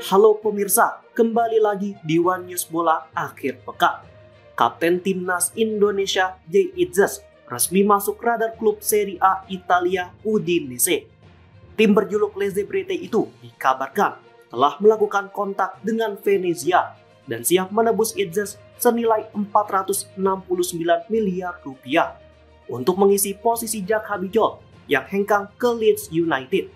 Halo pemirsa, kembali lagi di One News Bola akhir pekan. Kapten Timnas Indonesia Jay Itzes resmi masuk radar klub Serie A Italia Udinese. Tim berjuluk Lezebrete itu dikabarkan telah melakukan kontak dengan Venezia dan siap menebus Itzes senilai 469 miliar rupiah untuk mengisi posisi Jack Habijol yang hengkang ke Leeds United.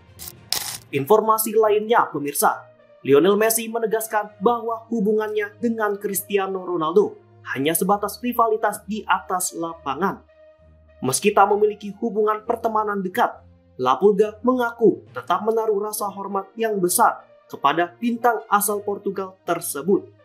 Informasi lainnya pemirsa, Lionel Messi menegaskan bahwa hubungannya dengan Cristiano Ronaldo hanya sebatas rivalitas di atas lapangan. Meski tak memiliki hubungan pertemanan dekat, La Pulga mengaku tetap menaruh rasa hormat yang besar kepada bintang asal Portugal tersebut.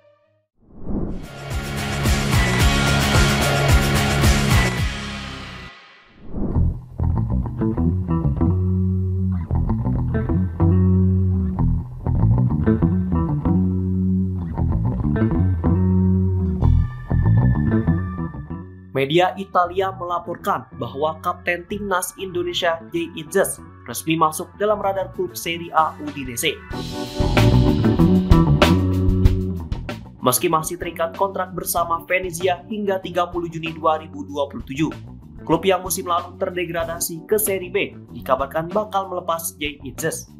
Media Italia melaporkan bahwa Kapten Timnas Indonesia Jay Itzes resmi masuk dalam radar klub Serie A Udinese. Meski masih terikat kontrak bersama Venezia hingga 30 Juni 2027, klub yang musim lalu terdegradasi ke Serie B dikabarkan bakal melepas Jay Itzes.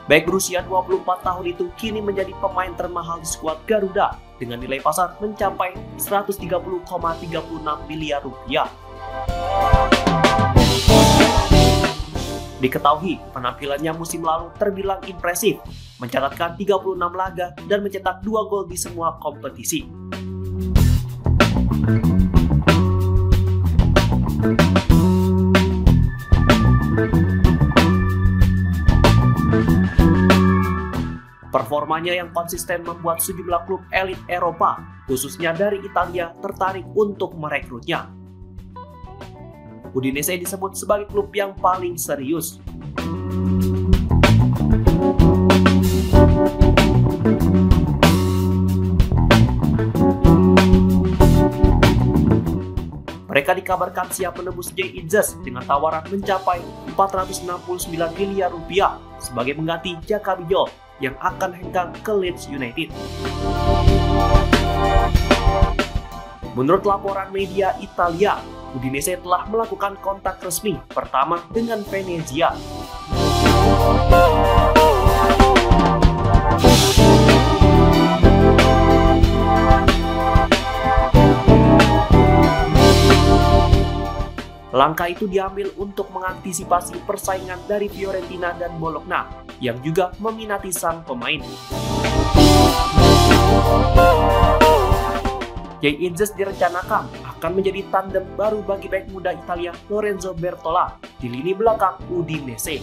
Bek berusia 24 tahun itu kini menjadi pemain termahal di skuad Garuda dengan nilai pasar mencapai 130,36 miliar rupiah. Diketahui penampilannya musim lalu terbilang impresif, mencatatkan 36 laga dan mencetak 2 gol di semua kompetisi. Performanya yang konsisten membuat sejumlah klub elit Eropa, khususnya dari Italia, tertarik untuk merekrutnya. Udinese disebut sebagai klub yang paling serius. Mereka dikabarkan siap menebus Jay Itzes dengan tawaran mencapai 469 miliar rupiah sebagai pengganti Jack Habijol yang akan hengkang ke Leeds United. Menurut laporan media Italia, Udinese telah melakukan kontak resmi pertama dengan Venezia. Langkah itu diambil untuk mengantisipasi persaingan dari Fiorentina dan Bologna yang juga meminati sang pemain. Jay Itzes direncanakan akan menjadi tandem baru bagi bek muda Italia Lorenzo Bertola di lini belakang Udinese.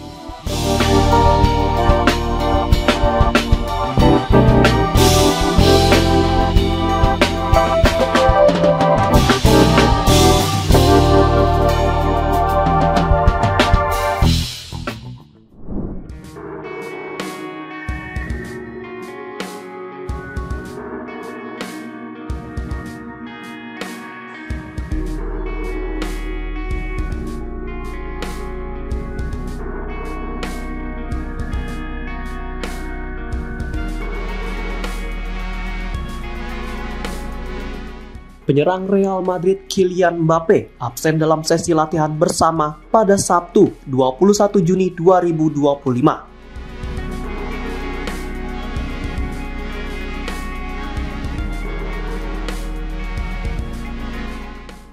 Penyerang Real Madrid Kylian Mbappe absen dalam sesi latihan bersama pada Sabtu 21 Juni 2025.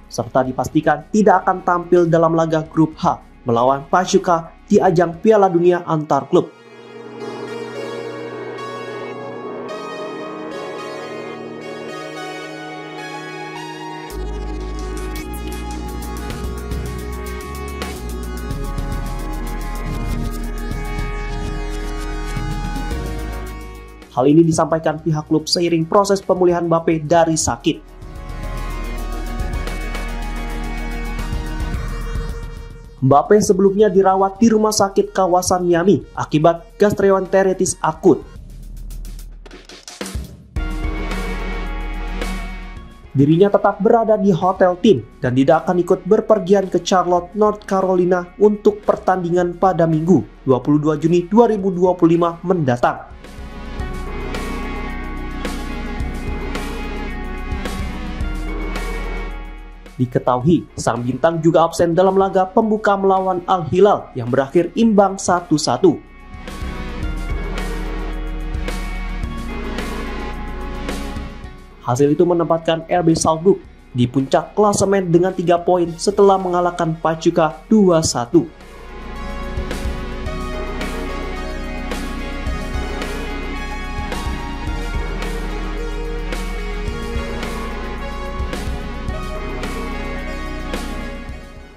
Serta dipastikan tidak akan tampil dalam laga grup H melawan Pachuca di ajang Piala Dunia antar klub. Hal ini disampaikan pihak klub seiring proses pemulihan Mbappe dari sakit. Mbappe sebelumnya dirawat di rumah sakit kawasan Miami akibat gastroenteritis akut. Dirinya tetap berada di hotel tim dan tidak akan ikut berpergian ke Charlotte, North Carolina untuk pertandingan pada Minggu 22 Juni 2025 mendatang. Diketahui, sang bintang juga absen dalam laga pembuka melawan Al Hilal yang berakhir imbang 1-1. Hasil itu menempatkan RB Salzburg di puncak klasemen dengan 3 poin setelah mengalahkan Pachuca 2-1.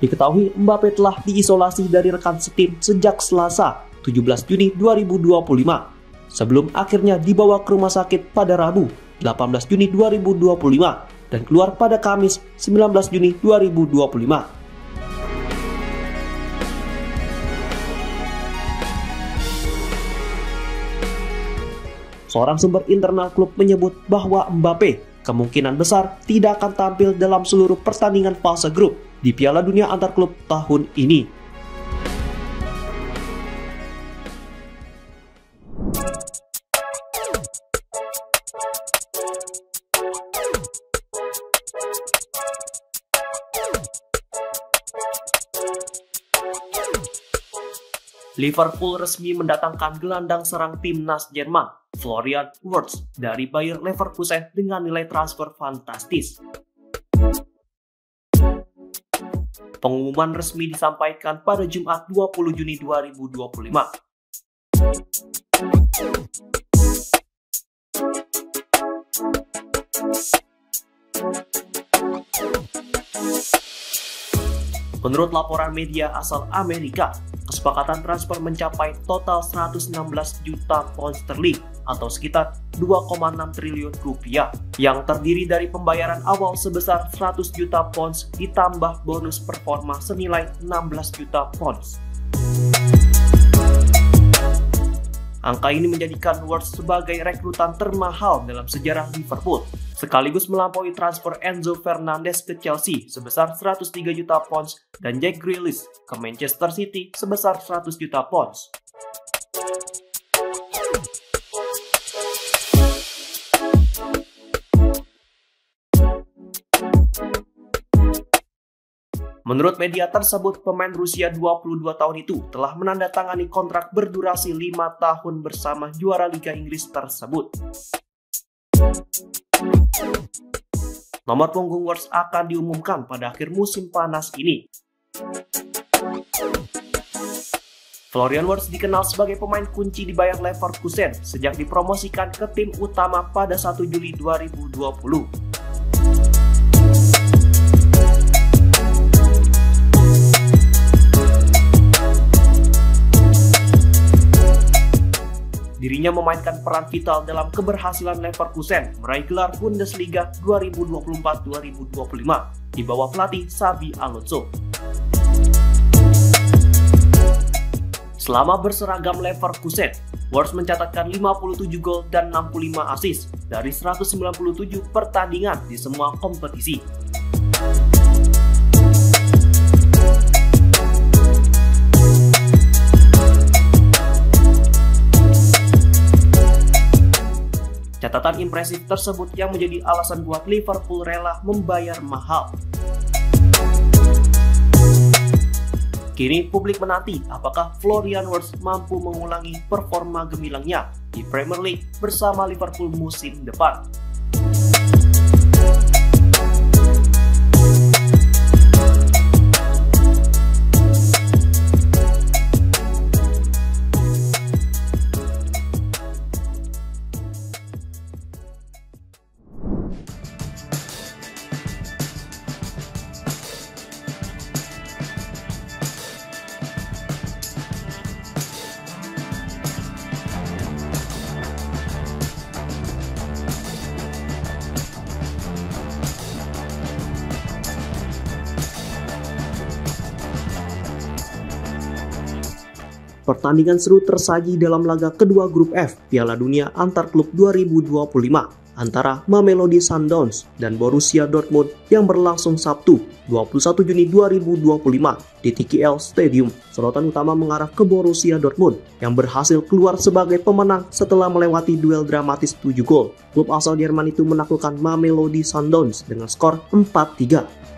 Diketahui Mbappe telah diisolasi dari rekan setim sejak Selasa 17 Juni 2025 sebelum akhirnya dibawa ke rumah sakit pada Rabu 18 Juni 2025 dan keluar pada Kamis 19 Juni 2025. Seorang sumber internal klub menyebut bahwa Mbappe kemungkinan besar tidak akan tampil dalam seluruh pertandingan fase grup di Piala Dunia antar klub tahun ini. Liverpool resmi mendatangkan gelandang serang timnas Jerman, Florian Wirtz dari Bayer Leverkusen dengan nilai transfer fantastis. Pengumuman resmi disampaikan pada Jumat 20 Juni 2025. Menurut laporan media asal Amerika, kesepakatan transfer mencapai total 116 juta pound sterling atau sekitar 2,6 triliun rupiah yang terdiri dari pembayaran awal sebesar 100 juta pounds ditambah bonus performa senilai 16 juta pounds. Angka ini menjadikan Wirtz sebagai rekrutan termahal dalam sejarah Liverpool, sekaligus melampaui transfer Enzo Fernandez ke Chelsea sebesar 103 juta pounds dan Jack Grealish ke Manchester City sebesar 100 juta pounds. Menurut media tersebut, pemain Rusia 22 tahun itu telah menandatangani kontrak berdurasi 5 tahun bersama juara Liga Inggris tersebut. Nomor punggung Wirtz akan diumumkan pada akhir musim panas ini. Florian Wirtz dikenal sebagai pemain kunci di Bayer Leverkusen sejak dipromosikan ke tim utama pada 1 Juli 2020. Dirinya memainkan peran vital dalam keberhasilan Leverkusen meraih gelar Bundesliga 2024-2025 di bawah pelatih Xabi Alonso. Selama berseragam Leverkusen, Wirtz mencatatkan 57 gol dan 65 assist dari 197 pertandingan di semua kompetisi. Catatan impresif tersebut yang menjadi alasan buat Liverpool rela membayar mahal. Kini publik menanti apakah Florian Wirtz mampu mengulangi performa gemilangnya di Premier League bersama Liverpool musim depan. Pertandingan seru tersaji dalam laga kedua grup F Piala Dunia antar klub 2025 antara Mamelodi Sundowns dan Borussia Dortmund yang berlangsung Sabtu 21 Juni 2025 di TKL Stadium. Sorotan utama mengarah ke Borussia Dortmund yang berhasil keluar sebagai pemenang setelah melewati duel dramatis 7 gol. Klub asal Jerman itu menaklukkan Mamelodi Sundowns dengan skor 4-3.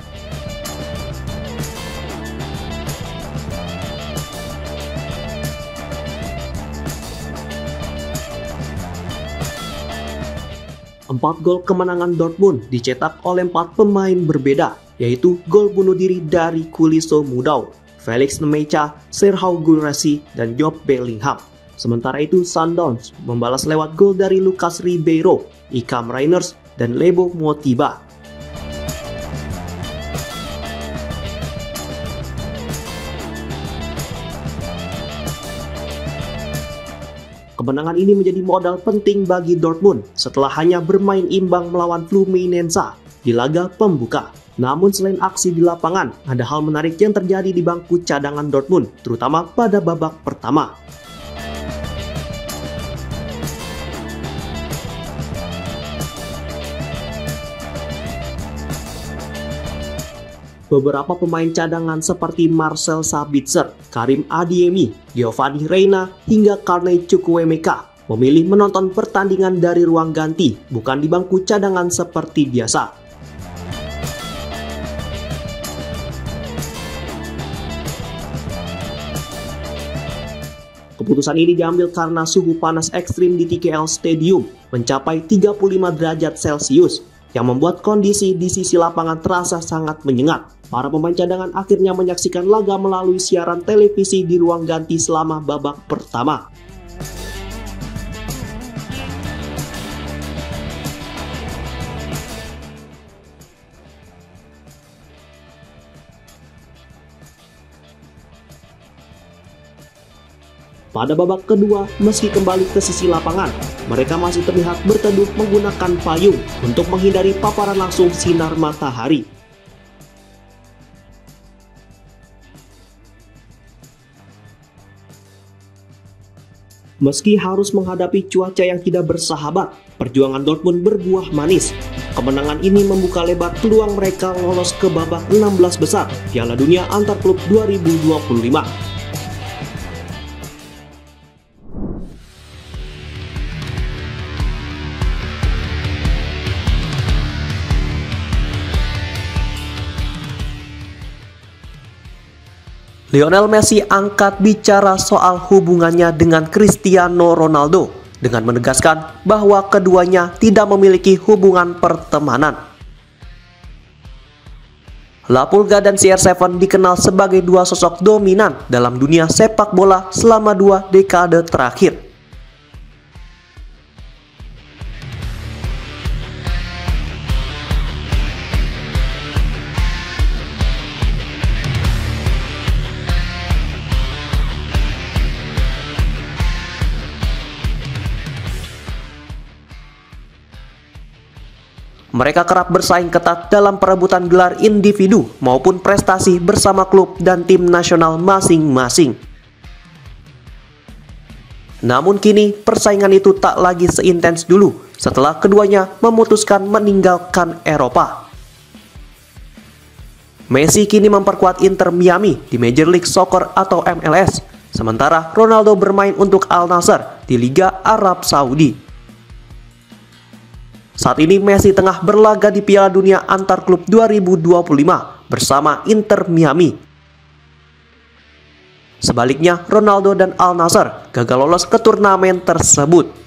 Empat gol kemenangan Dortmund dicetak oleh 4 pemain berbeda, yaitu gol bunuh diri dari Kuliso Mudau, Felix Nemecha, Serhou Guirassy, dan Job Bellingham. Sementara itu Sundowns membalas lewat gol dari Lucas Ribeiro, Ikam Reijers, dan Lebo Motiba. Kemenangan ini menjadi modal penting bagi Dortmund setelah hanya bermain imbang melawan Fluminense di laga pembuka. Namun selain aksi di lapangan, ada hal menarik yang terjadi di bangku cadangan Dortmund, terutama pada babak pertama. Beberapa pemain cadangan seperti Marcel Sabitzer, Karim Adeyemi, Giovanni Reyna, hingga Carney Chukwuemeka memilih menonton pertandingan dari ruang ganti, bukan di bangku cadangan seperti biasa. Keputusan ini diambil karena suhu panas ekstrim di TKL Stadium mencapai 35 derajat Celcius, yang membuat kondisi di sisi lapangan terasa sangat menyengat. Para pemain cadangan akhirnya menyaksikan laga melalui siaran televisi di ruang ganti selama babak pertama. Pada babak kedua, meski kembali ke sisi lapangan, mereka masih terlihat berteduh menggunakan payung untuk menghindari paparan langsung sinar matahari. Meski harus menghadapi cuaca yang tidak bersahabat, perjuangan Dortmund berbuah manis. Kemenangan ini membuka lebar peluang mereka lolos ke babak 16 besar Piala Dunia Antar Klub 2025. Lionel Messi angkat bicara soal hubungannya dengan Cristiano Ronaldo dengan menegaskan bahwa keduanya tidak memiliki hubungan pertemanan. La Pulga dan CR7 dikenal sebagai dua sosok dominan dalam dunia sepak bola selama 2 dekade terakhir. Mereka kerap bersaing ketat dalam perebutan gelar individu maupun prestasi bersama klub dan tim nasional masing-masing. Namun kini persaingan itu tak lagi seintens dulu setelah keduanya memutuskan meninggalkan Eropa. Messi kini memperkuat Inter Miami di Major League Soccer atau MLS, sementara Ronaldo bermain untuk Al Nassr di Liga Arab Saudi. Saat ini Messi tengah berlaga di Piala Dunia Antar Klub 2025 bersama Inter Miami. Sebaliknya, Ronaldo dan Al Nassr gagal lolos ke turnamen tersebut.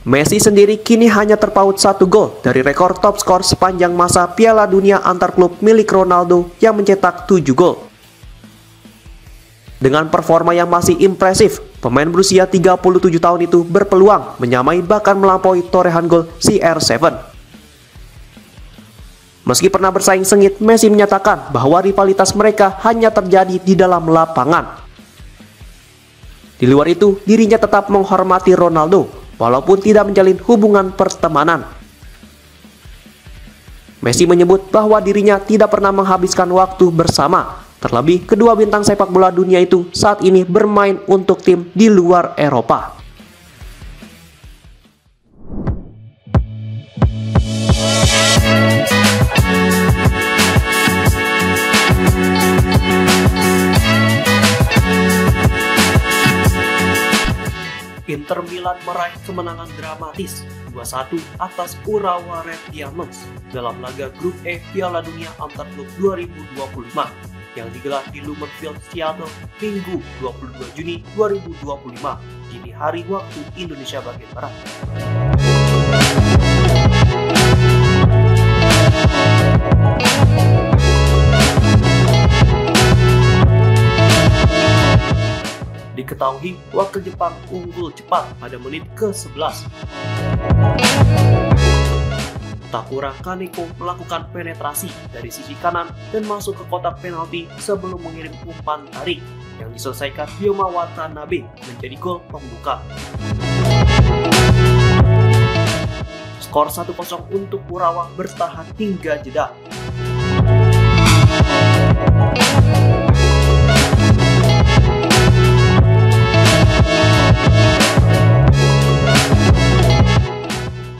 Messi sendiri kini hanya terpaut 1 gol dari rekor top skor sepanjang masa Piala Dunia Antar Klub milik Ronaldo yang mencetak 7 gol. Dengan performa yang masih impresif, pemain berusia 37 tahun itu berpeluang menyamai bahkan melampaui torehan gol CR7. Meski pernah bersaing sengit, Messi menyatakan bahwa rivalitas mereka hanya terjadi di dalam lapangan. Di luar itu, dirinya tetap menghormati Ronaldo, walaupun tidak menjalin hubungan pertemanan. Messi menyebut bahwa dirinya tidak pernah menghabiskan waktu bersama. Terlebih, kedua bintang sepak bola dunia itu saat ini bermain untuk tim di luar Eropa. Inter Milan meraih kemenangan dramatis 2-1 atas Urawa Red Diamonds dalam laga Grup E Piala Dunia Antarklub 2025 yang digelar di Lumenfield, Seattle, Minggu 22 Juni 2025 dini hari waktu Indonesia bagian Barat. Diketahui wakil Jepang unggul cepat pada menit ke-11. Takura Kaneko melakukan penetrasi dari sisi kanan dan masuk ke kotak penalti sebelum mengirim umpan tarik yang diselesaikan Ryoma Watanabe menjadi gol pembuka. Skor 1-0 untuk Urawa bertahan hingga jeda.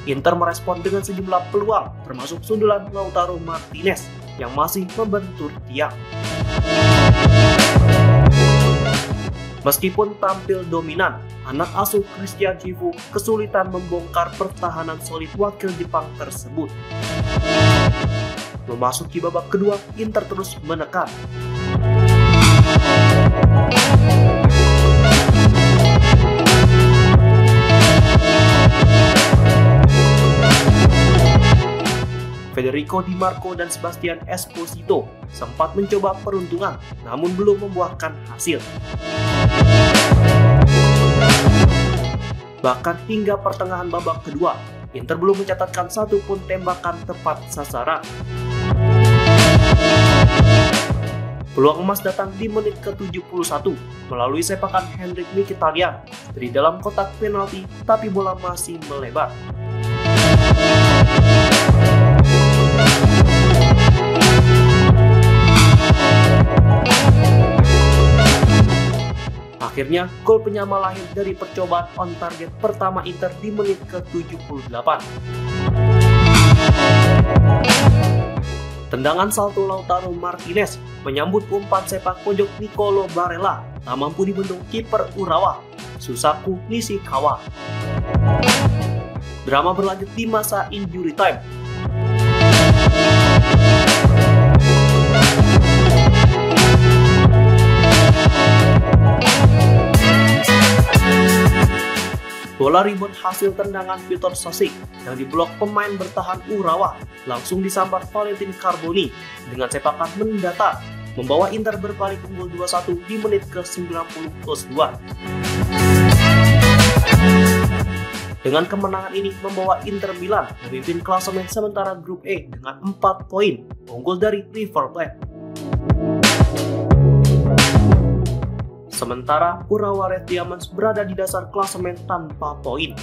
Inter merespon dengan sejumlah peluang, termasuk sundulan Lautaro Martinez yang masih membentur tiang. Meskipun tampil dominan, anak asuh Christian Chivu kesulitan membongkar pertahanan solid wakil Jepang tersebut. Memasuki babak kedua, Inter terus menekan. Federico Di Marco dan Sebastian Esposito sempat mencoba peruntungan, namun belum membuahkan hasil. Bahkan hingga pertengahan babak kedua, Inter belum mencatatkan satupun tembakan tepat sasaran. Peluang emas datang di menit ke-71 melalui sepakan Henrik Mkhitaryan dari dalam kotak penalti, tapi bola masih melebar. Akhirnya, gol penyama lahir dari percobaan on target pertama Inter di menit ke-78. Tendangan salto Lautaro Martinez menyambut umpan sepak pojok Nicolo Barella tak mampu dibendung kiper Urawa, Susaku Nishikawa. Drama berlanjut di masa injury time. Bola rebound hasil tendangan Vitor Sosic yang diblok pemain bertahan Urawa langsung disambar Valentin Carboni dengan sepakan mendatar, membawa Inter berbalik unggul 2-1 di menit ke-90+2. Dengan kemenangan ini membawa Inter Milan memimpin klasemen sementara Grup E dengan 4 poin, unggul dari River Plate. Sementara Urawa Red Diamonds berada di dasar klasemen tanpa poin.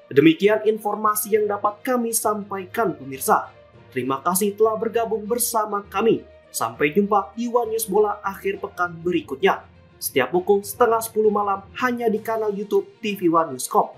Demikian informasi yang dapat kami sampaikan pemirsa. Terima kasih telah bergabung bersama kami. Sampai jumpa di One News Bola akhir pekan berikutnya. Setiap pukul 9:30 malam hanya di kanal YouTube TV One News Corp.